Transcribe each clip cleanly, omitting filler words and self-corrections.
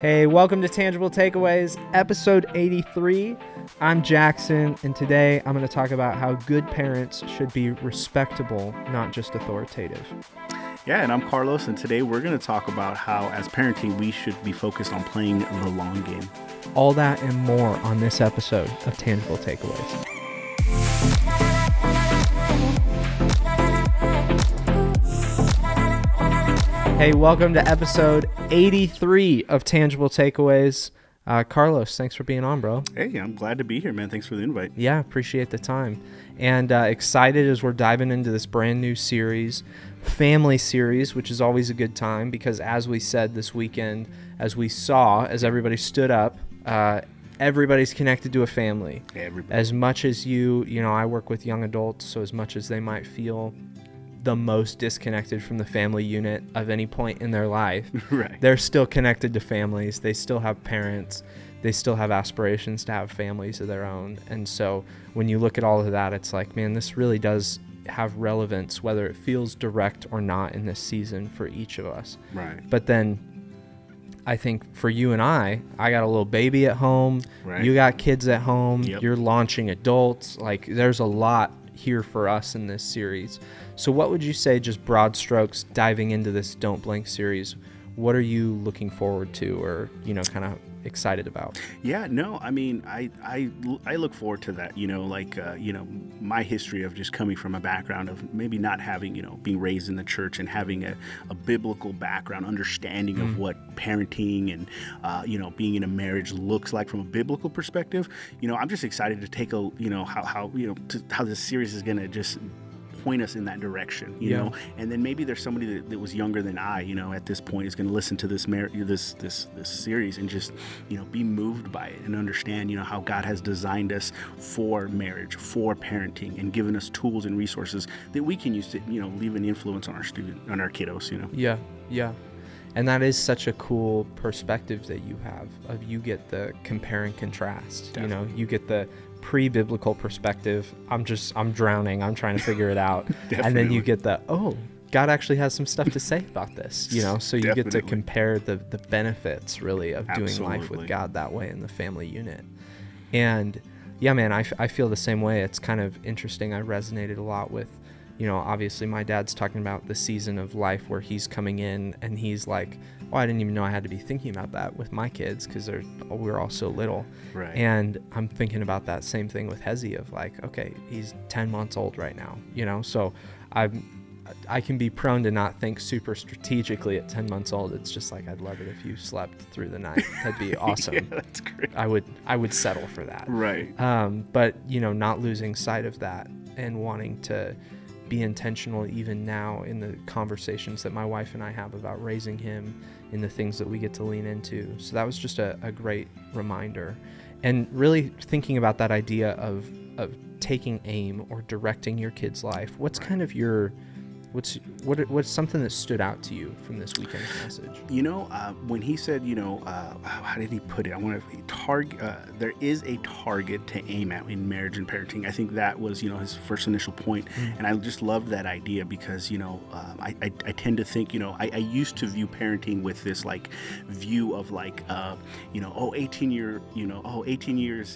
Hey, welcome to Tangible Takeaways, episode 83. I'm Jackson, and today I'm going to talk about how good parents should be respectable, not just authoritative. Yeah, and I'm Carlos, and today we're going to talk about how, as parenting, we should be focused on playing the long game. All that and more on this episode of Tangible Takeaways. Hey, welcome to episode 83 of Tangible Takeaways. Carlos, thanks for being on, bro. Hey, I'm glad to be here, man. Thanks for the invite. Yeah, appreciate the time. And excited as we're diving into this brand new series, family series, which is always a good time because as we said this weekend, as we saw, as everybody stood up, everybody's connected to a family. Everybody. As much as you know, I work with young adults, so as much as they might feel the most disconnected from the family unit of any point in their life, Right. They're still connected to families. They still have parents. They still have aspirations to have families of their own. And so when you look at all of that, it's like, man, this really does have relevance, whether it feels direct or not in this season for each of us. Right. But then I think for you and I got a little baby at home. Right. You got kids at home. Yep. You're launching adults. Like, there's a lot here for us in this series. So what would you say, just broad strokes, diving into this Don't Blink series, what are you looking forward to or, kind of excited about? Yeah, no, I mean, I look forward to that, my history of just coming from a background of maybe not having, being raised in the church and having a biblical background, understanding of what parenting and, being in a marriage looks like from a biblical perspective. I'm just excited to take how this series is going to just point us in that direction, you know, and then maybe there's somebody that was younger than I, at this point is going to listen to this series and just, be moved by it and understand, how God has designed us for marriage, for parenting, and given us tools and resources that we can use to, leave an influence on our kiddos, Yeah. And that is such a cool perspective that you have of you get the compare and contrast. Definitely. You get the pre-biblical perspective. I'm drowning. I'm trying to figure it out. And then you get the, God actually has some stuff to say about this, so you get to compare the benefits really of doing life with God that way in the family unit. And yeah, man, I feel the same way. It's kind of interesting. I resonated a lot with, obviously my dad's talking about the season of life where he's coming in and he's like, I didn't even know I had to be thinking about that with my kids because we're all so little. Right. And I'm thinking about that same thing with Hezi of like, okay, he's 10 months old right now, so I can be prone to not think super strategically at 10 months old. It's just like, I'd love it if you slept through the night. That'd be awesome. Yeah, that's great. I would settle for that. Right. But, not losing sight of that and wanting to be intentional even now in the conversations that my wife and I have about raising him in the things that we get to lean into. So that was just a great reminder. And really thinking about that idea of taking aim or directing your kid's life. What's kind of what's something that stood out to you from this weekend's message? When he said, how did he put it? I want to target. There is a target to aim at in marriage and parenting. I think that was, his first initial point. And I just loved that idea because, I tend to think, I used to view parenting with this view of 18 years,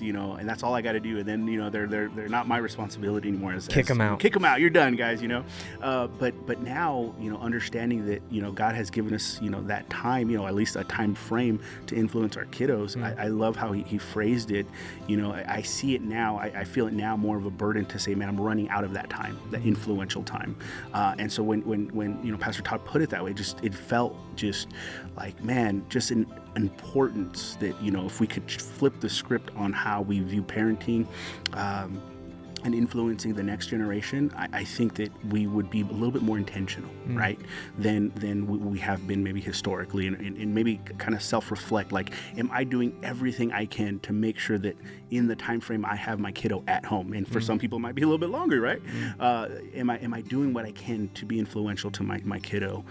and that's all I got to do. And then, they're not my responsibility anymore. Kick them out. Kick them out. You're done, guys, But now, understanding that, God has given us, that time, at least a time frame to influence our kiddos. I love how he phrased it. I see it now. I feel it now more of a burden to say, man, I'm running out of that time, that influential time. And so when Pastor Todd put it that way, it felt just like, man, just an importance that, if we could flip the script on how we view parenting, and influencing the next generation, I think that we would be a little bit more intentional, right, than we have been maybe historically, and maybe kind of self-reflect, like, am I doing everything I can to make sure that in the time frame I have my kiddo at home? And for some people it might be a little bit longer, right? Am I doing what I can to be influential to my kiddo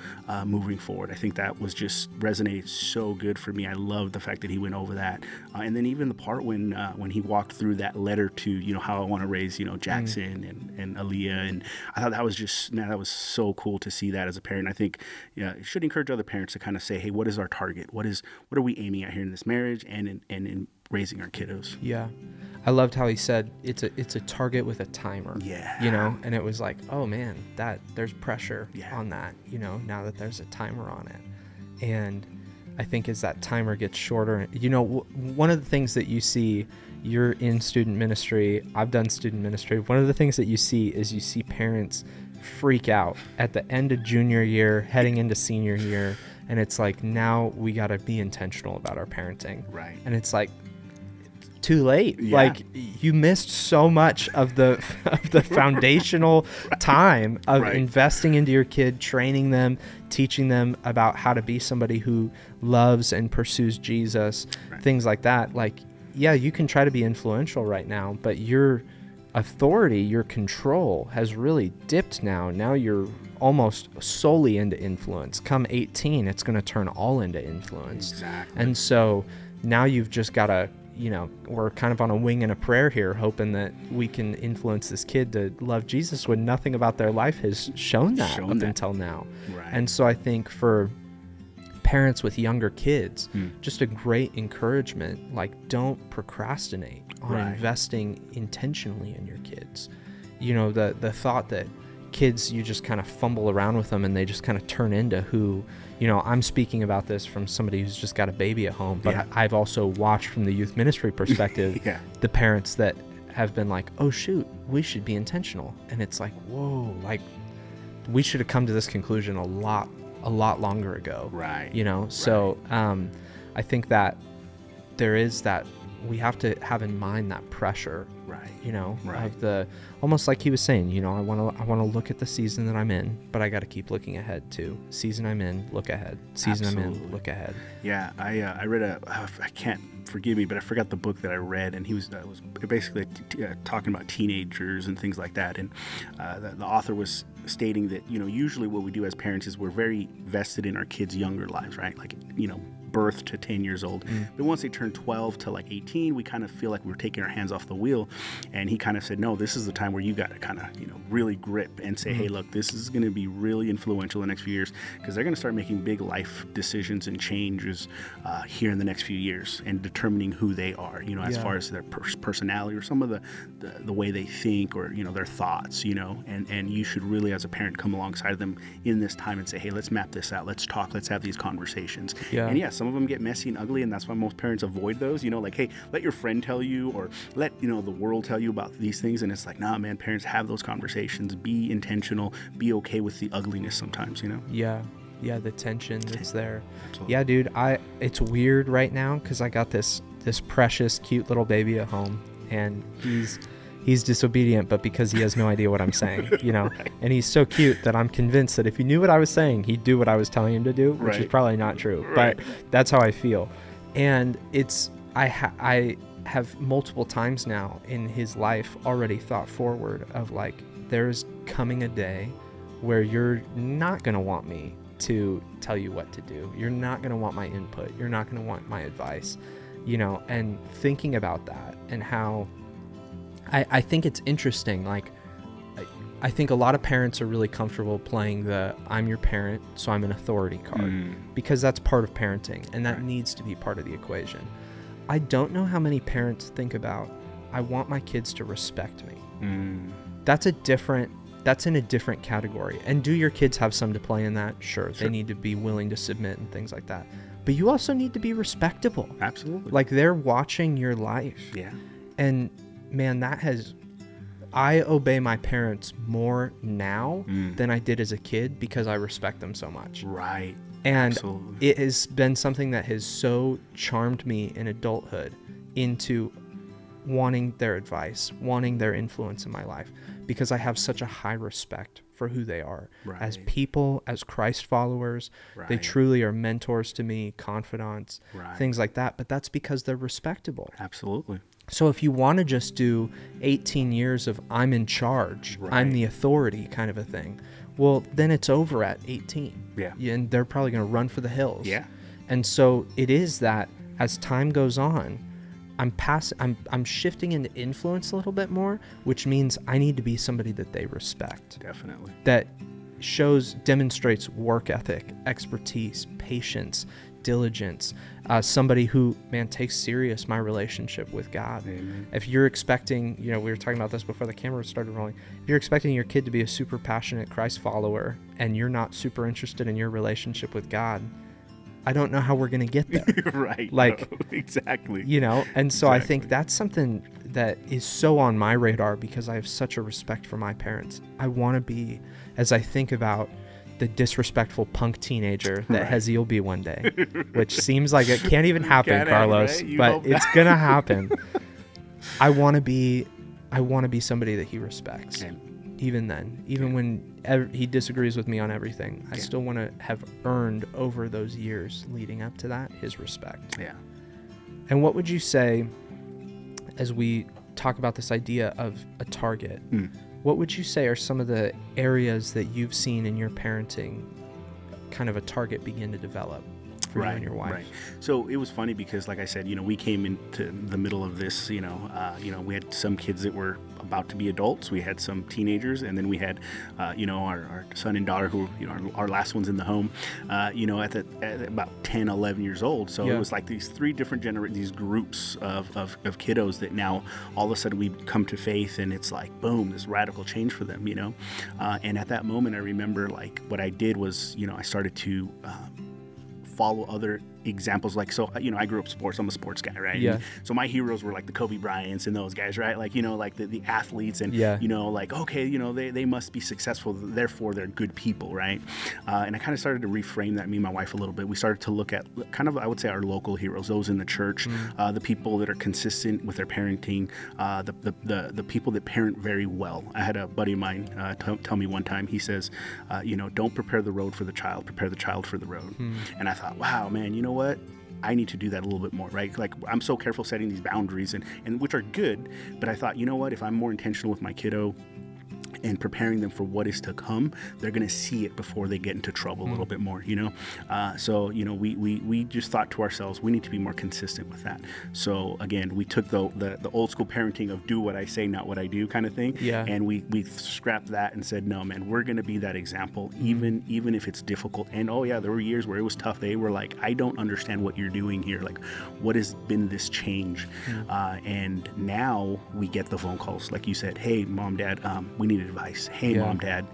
moving forward? I think that was just resonated so good for me. I love the fact that he went over that, and then even the part when he walked through that letter to how I want to raise you know, Jackson and Aaliyah. And I thought that was just, man, that was so cool to see that as a parent. I think it should encourage other parents to kind of say, hey, what is our target? What are we aiming at here in this marriage and in raising our kiddos? Yeah. I loved how he said it's a target with a timer. Yeah. You know, and it was like, oh man, there's pressure on that, you know, now that there's a timer on it. And I think as that timer gets shorter, you know, one of the things that you see, you're in student ministry, I've done student ministry. One of the things that you see parents freak out at the end of junior year, heading into senior year. And it's like, now we got to be intentional about our parenting. Right. And it's like, too late. Yeah. Like, you missed so much of the foundational time of investing into your kid, training them, teaching them about how to be somebody who loves and pursues Jesus, things like that. Like, yeah, you can try to be influential right now, but your authority, your control has really dipped now. Now you're almost solely into influence. Come 18, it's going to turn all into influence. Exactly. And so now you've just got to, you know, we're kind of on a wing and a prayer here, hoping that we can influence this kid to love Jesus when nothing about their life has shown that until now. Right. And so I think for parents with younger kids, just a great encouragement, like, don't procrastinate on investing intentionally in your kids. You know, the thought that kids, you just kind of fumble around with them and they just kind of turn into who, you know, I'm speaking about this from somebody who's just got a baby at home, but I've also watched from the youth ministry perspective, the parents that have been like, oh shoot, we should be intentional. And it's like, whoa, like, we should have come to this conclusion a lot longer ago. Right. You know, so I think that there is that, we have to have in mind that pressure, you know, of the, almost like he was saying, you know, I want to look at the season that I'm in, but I got to keep looking ahead too. Season I'm in, look ahead. Season I'm in, look ahead. Yeah. I read I can't, forgive me, but I forgot the book that I read, and he was basically talking about teenagers and things like that. And the author was stating that, you know, usually what we do as parents is we're very vested in our kids' younger lives, right? Like, you know, birth to 10 years old. But once they turn 12 to like 18, we kind of feel like we're taking our hands off the wheel. And he kind of said, no, this is the time where you got to kind of, you know, really grip and say, hey, look, this is going to be really influential in the next few years, because they're going to start making big life decisions and changes here in the next few years, and determining who they are, you know, as far as their personality or some of the way they think, or, you know, their thoughts, you know, and you should really, as a parent, come alongside them in this time and say, hey, let's map this out. Let's talk. Let's have these conversations. And yes, some of them get messy and ugly, and that's why most parents avoid those, you know, like, hey, let your friend tell you, or let, you know, the world tell you about these things. And it's like, nah, man, parents, have those conversations, be intentional, be okay with the ugliness sometimes, you know? Yeah, the tension that's there. Absolutely. Yeah, dude, it's weird right now because I got this precious, cute little baby at home, and he's disobedient, but because he has no idea what I'm saying, you know, and he's so cute that I'm convinced that if he knew what I was saying, he'd do what I was telling him to do, which is probably not true, but that's how I feel. And I have multiple times now in his life already thought forward of like, there's coming a day where you're not going to want me to tell you what to do. You're not going to want my input. You're not going to want my advice, you know, and thinking about that and how I think it's interesting. Like, I think a lot of parents are really comfortable playing the I'm your parent, so I'm an authority card, because that's part of parenting, and that needs to be part of the equation. I don't know how many parents think about, I want my kids to respect me. That's in a different category. And do your kids have some to play in that? Sure. They need to be willing to submit and things like that. But you also need to be respectable. Absolutely. Like, they're watching your life. Yeah. And man, I obey my parents more now than I did as a kid, because I respect them so much. Right. And Absolutely. it has been something that has so charmed me in adulthood into wanting their advice, wanting their influence in my life, because I have such a high respect for who they are as people, as Christ followers. They truly are mentors to me, confidants, things like that. But that's because they're respectable. Absolutely. So if you want to just do 18 years of I'm in charge, I'm the authority kind of a thing, well, then it's over at 18. Yeah. And they're probably going to run for the hills. Yeah. And so it is that as time goes on, I'm shifting into influence a little bit more, which means I need to be somebody that they respect. Definitely. That demonstrates work ethic, expertise, patience, diligence, somebody who, man, takes serious my relationship with God. Amen. If you're expecting, we were talking about this before the camera started rolling, if you're expecting your kid to be a super passionate Christ follower and you're not super interested in your relationship with God, I don't know how we're going to get there. Right. Like, no, exactly. And so I think that's something that is so on my radar because I have such a respect for my parents. I want to be, as I think about the disrespectful punk teenager that Hezi will be one day, which seems like it can't even happen, Carlos, but it's going to happen. I want to be somebody that he respects. Even then, even when he disagrees with me on everything, I still want to have earned over those years leading up to that his respect. Yeah. And what would you say, as we talk about this idea of a target, what would you say are some of the areas that you've seen in your parenting kind of a target begin to develop for you and your wife? Right. So it was funny because, like I said, we came into the middle of this, we had some kids that were about to be adults. We had some teenagers, and then we had, our son and daughter who, our last ones in the home, at about 10, 11 years old. So it was like these three different these groups of kiddos that now all of a sudden we come to faith, and it's like, boom, this radical change for them, and at that moment, I remember like what I did was, I started to follow other examples. Like, so, I grew up sports. I'm a sports guy, right? Yeah. And so my heroes were like the Kobe Bryants and those guys, right? Like, like the athletes and, like, okay, they must be successful. Therefore, they're good people, right? And I kind of started to reframe that, me and my wife, a little bit. We started to look at kind of, I would say, our local heroes, those in the church, the people that are consistent with their parenting, the people that parent very well. I had a buddy of mine tell me one time, he says, don't prepare the road for the child, prepare the child for the road. And I thought, wow, man, you know what? I need to do that a little bit more, right? Like, I'm so careful setting these boundaries, and which are good, but I thought, you know what? If I'm more intentional with my kiddo and preparing them for what is to come, they're going to see it before they get into trouble a little bit more, So, we just thought to ourselves, we need to be more consistent with that. So again, we took the old school parenting of do what I say, not what I do kind of thing. Yeah. And we scrapped that and said, no, man, we're going to be that example, even if it's difficult. And there were years where it was tough. They were like, I don't understand what you're doing here. Like, what has been this change? And now we get the phone calls, like you said, hey, mom, dad, we need advice. Hey, mom, dad,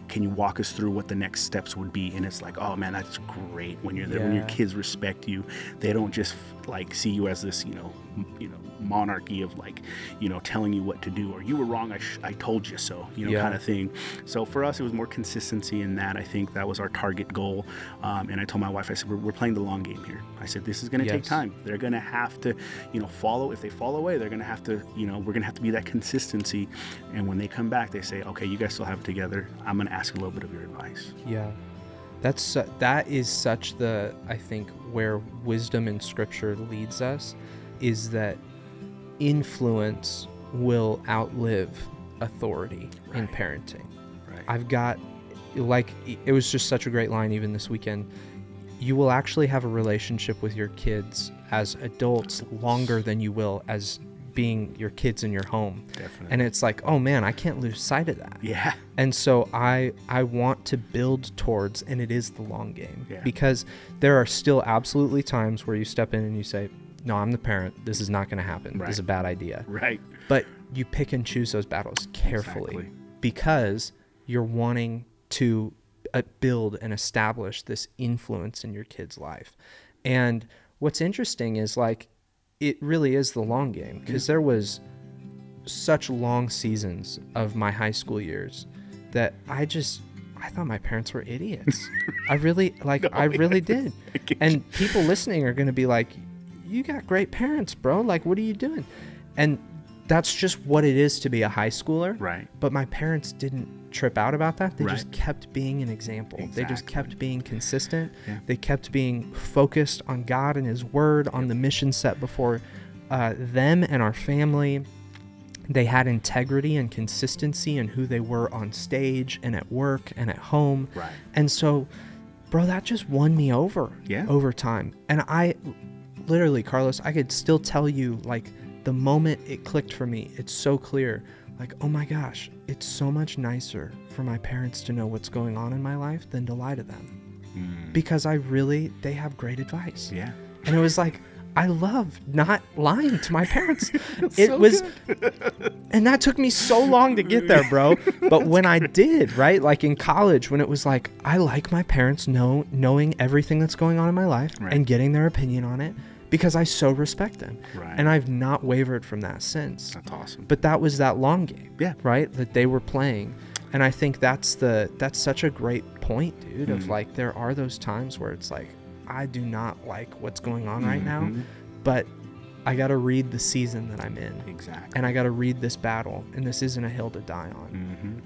can you walk us through what the next steps would be? And it's like, oh man, that's great when you're there, when your kids respect you. They don't just like see you as this, monarchy of like, telling you what to do, or you were wrong, I told you so, kind of thing. So for us, it was more consistency in that. I think that was our target goal. And I told my wife, I said, we're playing the long game here. I said, this is going to take time. They're going to have to, follow. If they fall away, they're going to have to, we're going to have to be that consistency. And when they come back, they say, okay, you guys still have it together. I'm going to ask a little bit of your advice. Yeah. That is such I think where wisdom in Scripture leads us, is that influence will outlive authority in parenting. Right. I've got, it was just such a great line even this weekend. You will actually have a relationship with your kids as adults longer than you will as being your kids in your home. Definitely. And it's like, oh man, I can't lose sight of that. Yeah. And so I want to build towards, and it is the long game, because there are still absolutely times where you step in and you say, no, I'm the parent. This is not going to happen. Right. This is a bad idea. Right. But you pick and choose those battles carefully, because you're wanting to build and establish this influence in your kid's life. And what's interesting is, like, it really is the long game, because there was such long seasons of my high school years that I thought my parents were idiots. I really did. And people listening are going to be like, you got great parents, bro. Like, what are you doing? And that's just what it is to be a high schooler. Right. But my parents didn't trip out about that. They just kept being an example. Exactly. They just kept being consistent. Yeah. They kept being focused on God and His Word, on the mission set before them and our family. They had integrity and consistency in who they were on stage and at work and at home. Right. And so, bro, that just won me over over time. And literally, Carlos, I could still tell you, like, the moment it clicked for me, it's so clear. Like, oh my gosh, it's so much nicer for my parents to know what's going on in my life than to lie to them. Because they have great advice. Yeah. And it was like, I love not lying to my parents. And that took me so long to get there, bro. But when I did, right, like in college, when it was like, I like my parents knowing everything that's going on in my life and getting their opinion on it, because I so respect them. Right. And I've not wavered from that since. That's awesome. But that was that long game, yeah, right, that they were playing. And I think that's such a great point, dude, of like, there are those times where it's like, I do not like what's going on right now, but I got to read the season that I'm in. Exactly. And I got to read this battle, and this isn't a hill to die on.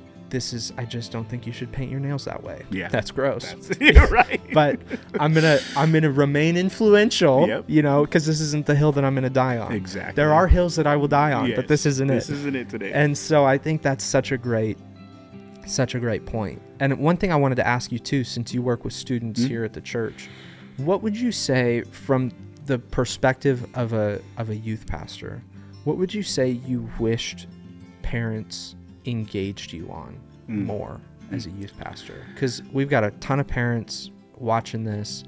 I just don't think you should paint your nails that way. Yeah. That's gross. You're right. But I'm going to remain influential, you know, because this isn't the hill that I'm going to die on. Exactly. There are hills that I will die on, but this isn't it. This isn't it today. And so I think that's such a great point. And one thing I wanted to ask you too, since you work with students here at the church, what would you say from the perspective of a youth pastor, what would you say you wished parents engaged you on more as a youth pastor? Because we've got a ton of parents watching this,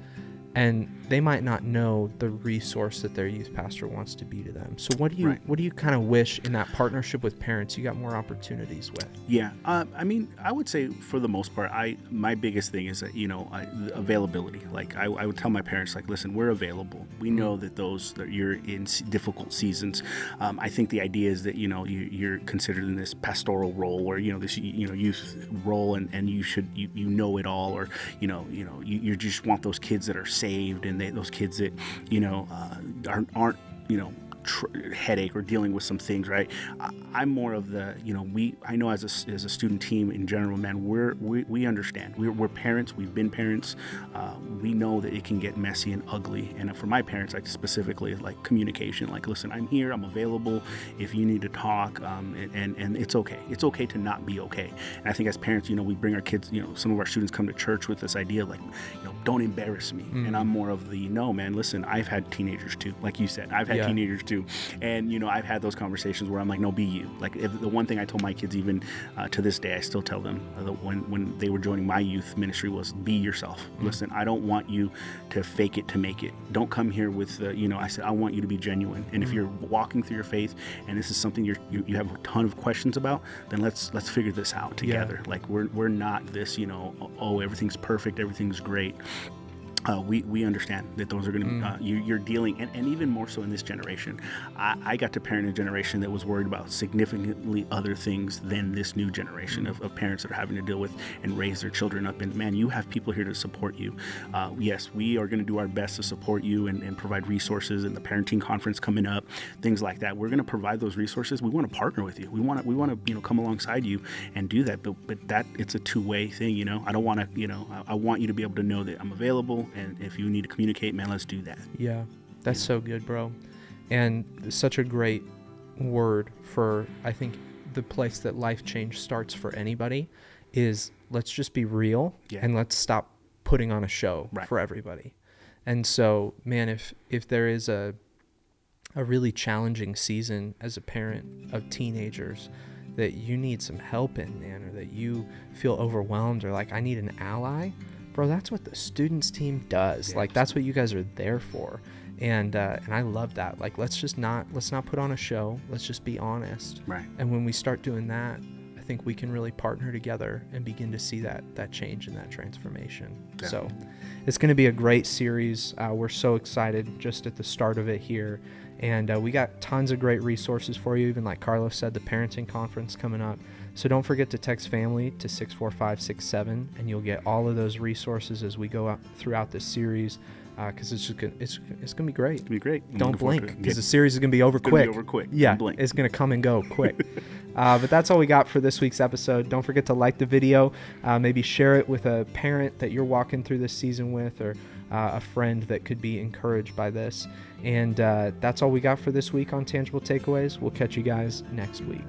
and they might not know the resource that their youth pastor wants to be to them. So what do you kind of wish in that partnership with parents you got more opportunities with? Yeah, I mean, I would say for the most part, my biggest thing is that, you know, availability. Like I would tell my parents, like, listen, we're available. We know that you're in difficult seasons. I think the idea is that, you know, you're considered in this pastoral role, or, you know, this, you know, youth role, and you should, you know it all, or, you just want those kids that are saved, and those kids that, you know, aren't you know, headache or dealing with some things, right? I'm more of the, you know, I know as a student team in general, man, we understand. We're parents. We've been parents. We know that it can get messy and ugly. And for my parents, like, specifically, like, communication. Like, listen, I'm here. I'm available if you need to talk. And it's okay. It's okay to not be okay. And I think as parents, you know, we bring our kids. You know, some of our students come to church with this idea, like, you know, don't embarrass me. And I'm more of the, no, man. Listen, I've had teenagers too. Like you said, I've had teenagers too. And, you know, I've had those conversations where I'm like, no, be you. Like, the one thing I told my kids, even to this day, I still tell them when they were joining my youth ministry, was be yourself. Listen, I don't want you to fake it to make it. Don't come here with you know, I said, I want you to be genuine. And if you're walking through your faith and this is something you have a ton of questions about, then let's figure this out together. Like, we're not this, you know, oh, everything's perfect, everything's great. We understand that those are going to you're dealing, and even more so in this generation. I got to parent a generation that was worried about significantly other things than this new generation of parents that are having to deal with and raise their children up. And man, you have people here to support you. Yes, we are going to do our best to support you and provide resources, and the parenting conference coming up, things like that. We're going to provide those resources. We want to partner with you. We want to you know, come alongside you and do that. But that, it's a two-way thing. You know, I don't want to, you know, I want you to be able to know that I'm available. And if you need to communicate, man, let's do that. Yeah, that's so good, bro. And such a great word for, I think, the place that life change starts for anybody is, let's just be real and let's stop putting on a show for everybody. And so, man, if there is a really challenging season as a parent of teenagers that you need some help in, man, or that you feel overwhelmed, or like, I need an ally, bro, that's what the students team does. Like, that's what you guys are there for. And I love that. Like, let's not put on a show. Let's just be honest. Right. And when we start doing that, I think we can really partner together and begin to see that change and that transformation. Definitely. So it's going to be a great series. We're so excited just at the start of it here. And we got tons of great resources for you. Even like Carlos said, the parenting conference coming up. So don't forget to text family to 64567, and you'll get all of those resources as we go out throughout this series. Because it's gonna be great. It's gonna be great. Don't blink, because the series is gonna be over quick. Yeah, it's gonna come and go quick. But that's all we got for this week's episode. Don't forget to like the video. Maybe share it with a parent that you're walking through this season with, or a friend that could be encouraged by this. And that's all we got for this week on Tangible Takeaways. We'll catch you guys next week.